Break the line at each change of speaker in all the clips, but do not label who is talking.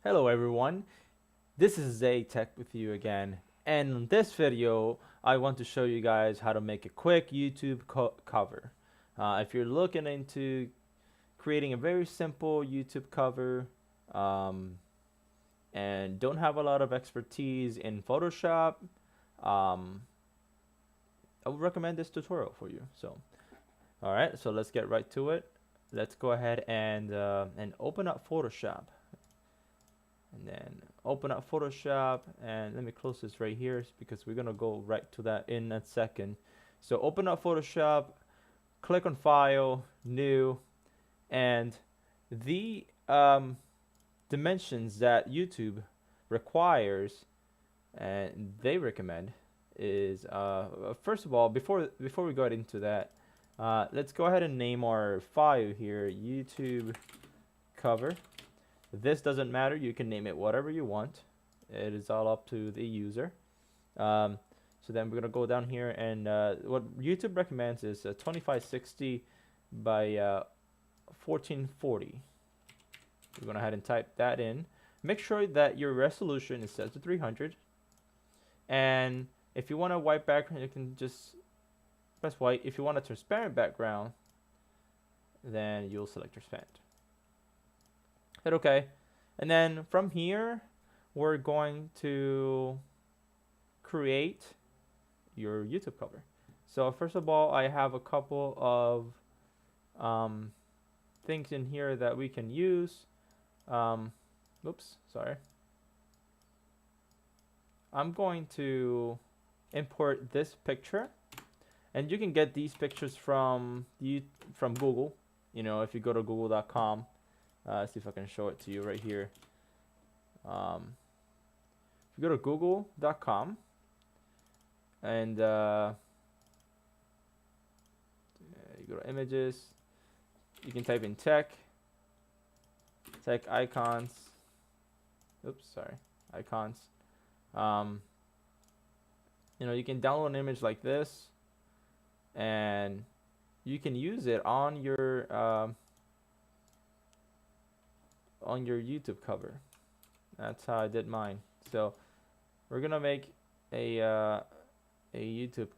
Hello everyone, this is Zay Tech with you again, and in this video I want to show you guys how to make a quick YouTube cover. If you're looking into creating a very simple YouTube cover um, and don't have a lot of expertise in Photoshop, um, I would recommend this tutorial for you. So, alright, so let's get right to it. Let's go ahead and open up Photoshop. And then open up Photoshop, and let me close this right here because we're gonna go right to that in a second. So open up Photoshop, click on File, New, and the dimensions that YouTube requires and they recommend is first of all, before we go into that, let's go ahead and name our file here YouTube cover. This doesn't matter. You can name it whatever you want. It is all up to the user. So then we're gonna go down here, and what YouTube recommends is 2560 by 1440. We're gonna go ahead and type that in. Make sure that your resolution is set to 300. And if you want a white background, you can just press white. If you want a transparent background, then you'll select transparent. Hit OK. And then from here, we're going to create your YouTube cover. So first of all, I have a couple of things in here that we can use. Oops, sorry. I'm going to import this picture, and you can get these pictures from Google. You know, if you go to google.com. See if I can show it to you right here. If you go to google.com and you go to images, you can type in tech icons. Oops, sorry, icons. You know, you can download an image like this, and you can use it on your YouTube cover. That's how I did mine. So we're gonna make a YouTube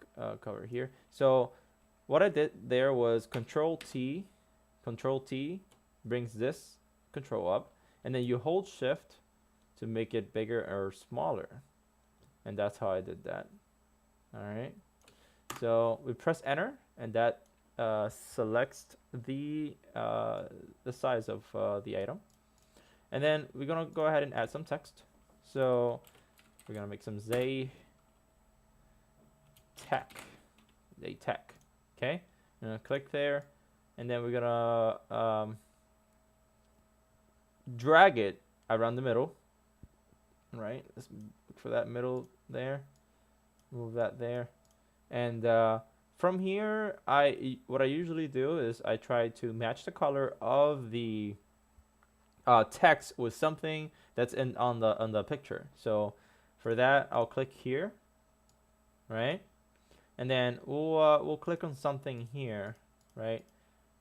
cover here. So what I did there was Control T brings this control up, and then you hold Shift to make it bigger or smaller, and that's how I did that. All right. So we press Enter, and that selects the size of the item. And then we're gonna go ahead and add some text. So we're gonna make some Zay Tech. Okay. I'm gonna click there, and then we're gonna drag it around the middle. Right. Let's look for that middle there. Move that there, and from here, what I usually do is I try to match the color of the text with something that's on the picture. So for that, I'll click here, right? And then we'll click on something here, right?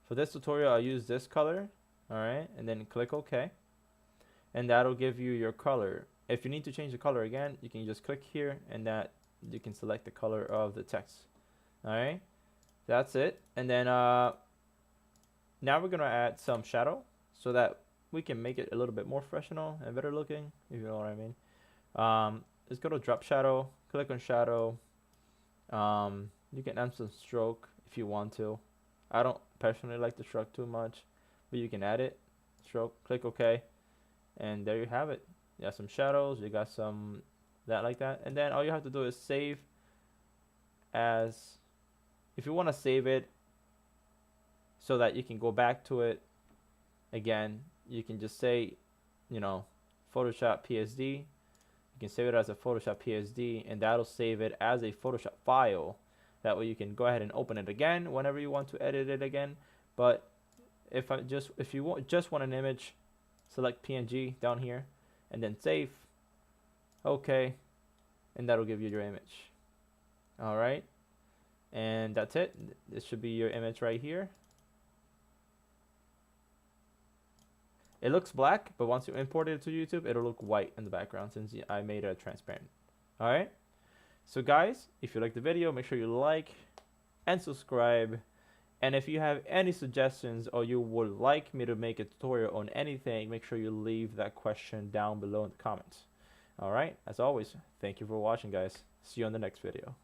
For this tutorial, I'll use this color, all right? And then click OK, and that'll give you your color. If you need to change the color again, you can just click here, and that you can select the color of the text. All right, that's it. And then now we're gonna add some shadow so that we can make it a little bit more professional and better looking, if you know what I mean. Let's go to drop shadow, click on shadow. You can add some stroke if you want to. I don't personally like the stroke too much, but you can add it. Stroke, click OK, and there you have it. You got some shadows, you got some that like that, and then all you have to do is save as. If you want to save it so that you can go back to it again, you can just say, you know, Photoshop PSD. You can save it as a Photoshop PSD, and that'll save it as a Photoshop file. That way you can go ahead and open it again whenever you want to edit it again. But if you just want an image, select PNG down here, and then save. Okay, and that'll give you your image. All right, and that's it. This should be your image right here. It looks black, but once you import it to YouTube, it'll look white in the background since I made it transparent. All right. So guys, if you like the video, make sure you like and subscribe. And if you have any suggestions or you would like me to make a tutorial on anything, make sure you leave that question down below in the comments. All right. As always, thank you for watching, guys. See you on the next video.